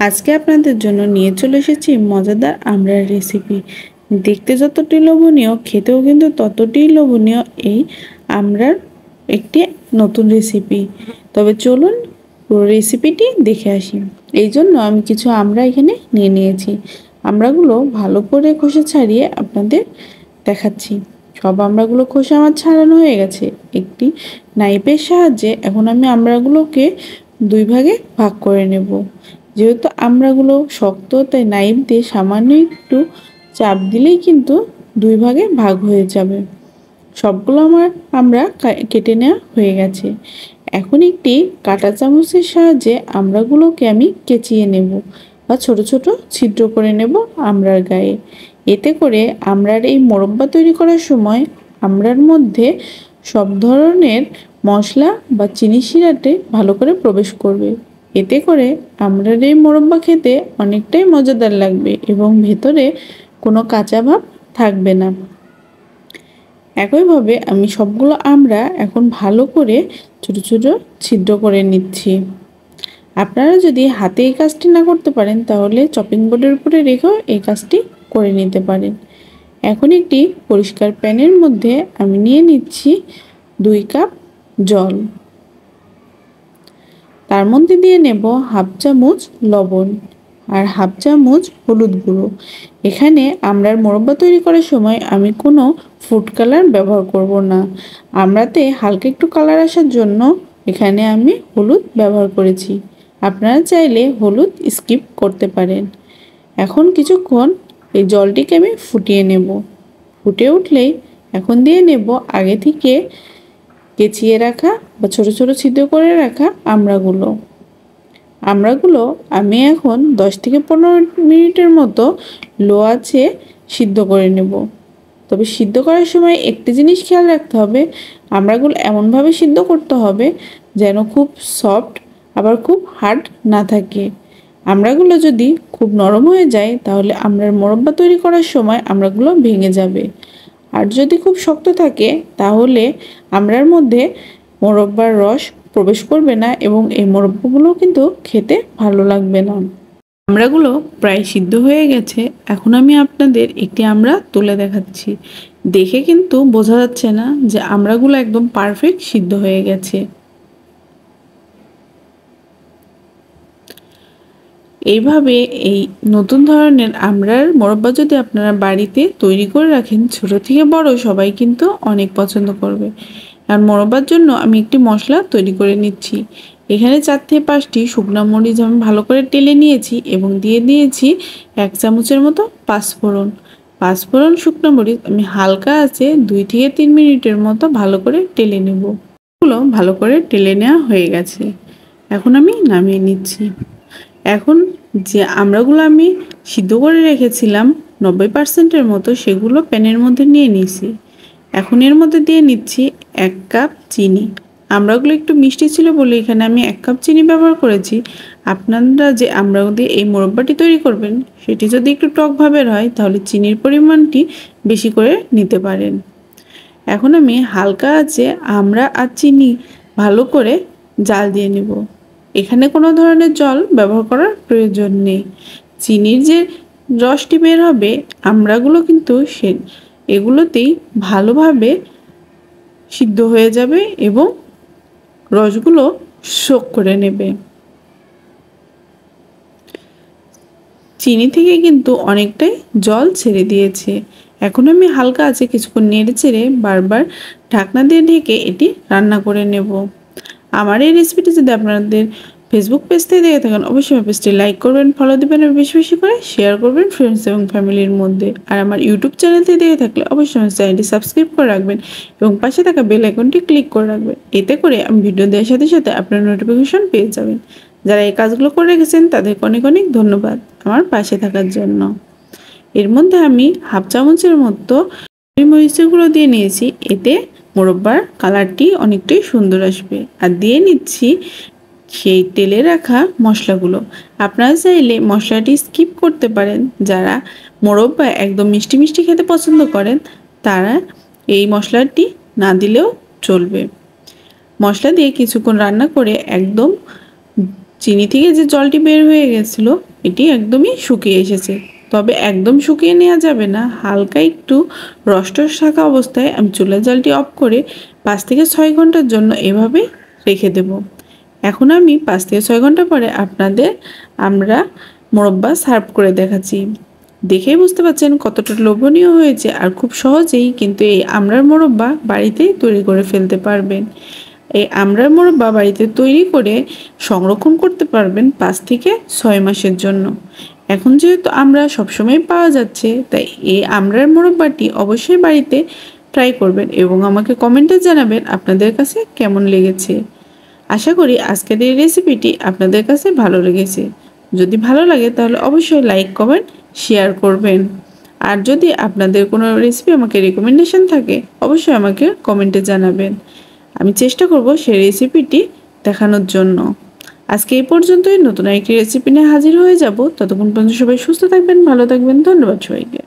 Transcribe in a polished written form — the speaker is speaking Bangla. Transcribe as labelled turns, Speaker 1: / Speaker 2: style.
Speaker 1: আজকে আপনাদের জন্য নিয়ে চলে এসেছি মজাদার আমড়ার রেসিপি। দেখতে যতটি লোভনীয়, খেতেও কিন্তু ততটাই লোভনীয় এই আমড়ার একটি নতুন রেসিপি। তবে চলুন পুরো রেসিপিটি দেখে আসি। এই জন্য আমি কিছু আমড়া এখানে নিয়ে নিয়েছি। আমড়াগুলো ভালো করে খোসা ছাড়িয়ে আপনাদের দেখাচ্ছি। সব আমড়াগুলো খোসা আমার ছাড়ানো হয়ে গেছে। একটি নাইফের সাহায্যে এখন আমি আমড়াগুলোকে দুই ভাগে ভাগ করে নেব। যেহেতু আমড়াগুলো শক্ত, তাই নাইফ দিয়ে সামান্য একটু চাপ দিলেই কিন্তু দুই ভাগে ভাগ হয়ে যাবে। সবগুলো আমার আমরা কেটে নেওয়া হয়ে গেছে। এখন একটি কাঁটা চামচের সাহায্যে আমড়াগুলোকে আমি কেচিয়ে নেব বা ছোট ছোট ছিদ্র করে নেব আমড়ার গায়ে। এতে করে আমড়ার এই মোরব্বা তৈরি করার সময় আমড়ার মধ্যে সব ধরনের মশলা বা চিনি শিরাতে ভালো করে প্রবেশ করবে। এতে করে আমড়ার এই মোরব্বা খেতে অনেকটাই মজাদার লাগবে এবং ভেতরে কোনো কাঁচা ভাব থাকবে না। একইভাবে আমি সবগুলো আমড়া এখন ভালো করে ছোট ছোট ছিদ্র করে নিচ্ছি। আপনারা যদি হাতে এই কাজটি না করতে পারেন তাহলে চপিং বোর্ডের উপরে রেখেও এই কাজটি করে নিতে পারেন। এখন একটি পরিষ্কার প্যানের মধ্যে আমি নিয়ে নিচ্ছি 2 কাপ জল। তার মধ্যে দিয়ে নেব হাফ চামচ লবণ আর হাফ চামচ হলুদ গুঁড়ো। এখানে আমড়ার মোরব্বা তৈরি করার সময় আমি কোনো ফুড কালার ব্যবহার করব না। আমড়াতে হালকা একটু কালার আসার জন্য এখানে আমি হলুদ ব্যবহার করেছি। আপনারা চাইলে হলুদ স্কিপ করতে পারেন। এখন কিছুক্ষণ এই জলটিকে আমি ফুটিয়ে নেব। ফুটে উঠলেই এখন দিয়ে নেব আগে থেকে কেচিয়ে রাখা বা ছোট ছোট ছিদ্র করে রাখা আমড়াগুলো আমি এখন 10 থেকে 15 মিনিটের মতো লো আঁচে সিদ্ধ করে নেব। তবে সিদ্ধ করার সময় একটি জিনিস খেয়াল রাখতে হবে, আমড়াগুলো এমনভাবে সিদ্ধ করতে হবে যেন খুব সফট আবার খুব হার্ড না থাকে। আমড়াগুলো যদি খুব নরম হয়ে যায় তাহলে আমড়ার মোরব্বা তৈরি করার সময় আমড়াগুলো ভেঙে যাবে। আর যদি খুব শক্ত থাকে তাহলে আমড়ার মধ্যে মোরব্বার রস প্রবেশ করবে না এবং এই মোরব্বাগুলো কিন্তু খেতে ভালো লাগবে না। আমড়াগুলো প্রায় সিদ্ধ হয়ে গেছে। এখন আমি আপনাদের একটি আমড়া তুলে দেখাচ্ছি। দেখে কিন্তু বোঝা যাচ্ছে না যে আমড়াগুলো একদম পারফেক্ট সিদ্ধ হয়ে গেছে। এইভাবে এই নতুন ধরনের আমড়ার মোরব্বা যদি আপনারা বাড়িতে তৈরি করে রাখেন, ছোট থেকে বড় সবাই কিন্তু অনেক পছন্দ করবে। আর মোরব্বার জন্য আমি একটি মশলা তৈরি করে নিচ্ছি। এখানে 4 থেকে 5টি শুকনো মরিচ আমি ভালো করে টেলে নিয়েছি এবং দিয়ে দিয়েছি 1 চামচের মতো পাঁচফোড়ন শুকনো মরিচ আমি হালকা আছে 2 থেকে 3 মিনিটের মতো ভালো করে টেলে নেব। এগুলো ভালো করে টেলে নেওয়া হয়ে গেছে। এখন আমি নামিয়ে নিচ্ছি। এখন যে আমড়াগুলো আমি সিদ্ধ করে রেখেছিলাম 90%-এর মতো, সেগুলো প্যানের মধ্যে নিয়ে নিয়েছি। এখন এর মধ্যে দিয়ে নিচ্ছি 1 কাপ চিনি। আমড়াগুলো একটু মিষ্টি ছিল বলে এখানে আমি 1 কাপ চিনি ব্যবহার করেছি। আপনারা যে আমড়া দিয়ে এই মোরব্বাটি তৈরি করবেন সেটি যদি একটু টক ভাবের হয় তাহলে চিনির পরিমাণটি বেশি করে নিতে পারেন। এখন আমি হালকা আঁচে আমড়া আর চিনি ভালো করে জাল দিয়ে নেব। এখানে কোনো ধরনের জল ব্যবহার করার প্রয়োজন নেই। চিনির যে রসটি বের হবে আমড়াগুলো কিন্তু এগুলোতেই ভালোভাবে সিদ্ধ হয়ে যাবে এবং রসগুলো শোক করে নেবে। চিনি থেকে কিন্তু অনেকটাই জল ছেড়ে দিয়েছে। এখন আমি হালকা আছে কিছুক্ষণ নেড়ে চেড়ে বারবার ঢাকনা দিয়ে ঢেকে এটি রান্না করে নেব। আমার এই রেসিপিটি যদি আপনাদের ফেসবুক পেজ থেকে দেখে থাকেন অবশ্যই পেজটি লাইক করবেন, ফলো দেবেন আর বেশি বেশি করে শেয়ার করবেন ফ্রেন্ডস এবং ফ্যামিলির মধ্যে। আর আমার ইউটিউব চ্যানেল থেকে দেখে থাকলে অবশ্যই আমার চ্যানেলটি সাবস্ক্রাইব করে রাখবেন এবং পাশে থাকা বেল আইকনটি ক্লিক করে রাখবেন। এতে করে আমি ভিডিও দেওয়ার সাথে সাথে আপনার নোটিফিকেশন পেয়ে যাবেন। যারা এই কাজগুলো করে রেখেছেন তাদেরকে অনেক অনেক ধন্যবাদ আমার পাশে থাকার জন্য। এর মধ্যে আমি হাফ চামচের মতো মরিচের গুঁড়ো দিয়ে নিয়েছি। এতে মোরব্বার কালারটি অনেকটাই সুন্দর আসবে। আর দিয়ে নিচ্ছি সেই তেলে রাখা মশলাগুলো। আপনারা চাইলে মশলাটি স্কিপ করতে পারেন। যারা মোরব্বা একদম মিষ্টি মিষ্টি খেতে পছন্দ করেন তারা এই মশলাটি না দিলেও চলবে। মশলা দিয়ে কিছুক্ষণ রান্না করে একদম চিনি থেকে যে জলটি বের হয়ে গেছিল এটি একদমই শুকিয়ে এসেছে। তবে একদম শুকিয়ে নেওয়া যাবে না, হালকা একটু রসটস থাকা অবস্থায় আমি চুলার জালটি অফ করে 5 থেকে 6 ঘন্টার জন্য এভাবে রেখে দেব। এখন আমি 5 থেকে 6 ঘন্টা পরে আপনাদের আমরা মোরব্বা সার্ভ করে দেখাচ্ছি। দেখেই বুঝতে পারছেন কতটা লোভনীয় হয়েছে, আর খুব সহজেই কিন্তু এই আমড়ার মোরব্বা বাড়িতেই তৈরি করে ফেলতে পারবেন। এই আমড়ার মোরব্বা বাড়িতে তৈরি করে সংরক্ষণ করতে পারবেন 5 থেকে 6 মাসের জন্য। এখন যেহেতু আমরা সবসময় পাওয়া যাচ্ছে, তাই এই আমড়ার মোরব্বাটি অবশ্যই বাড়িতে ট্রাই করবেন এবং আমাকে কমেন্টে জানাবেন আপনাদের কাছে কেমন লেগেছে। আশা করি আজকের এই রেসিপিটি আপনাদের কাছে ভালো লেগেছে। যদি ভালো লাগে তাহলে অবশ্যই লাইক কমেন্ট শেয়ার করবেন। আর যদি আপনাদের কোনো রেসিপি আমাকে রেকমেন্ডেশন থাকে অবশ্যই আমাকে কমেন্টে জানাবেন, আমি চেষ্টা করব সেই রেসিপিটি দেখানোর জন্য। আজকে এই পর্যন্তই, নতুন একটি রেসিপি নিয়ে হাজির হয়ে যাব। ততক্ষণ পর্যন্ত সবাই সুস্থ থাকবেন, ভালো থাকবেন। ধন্যবাদ সবাইকে।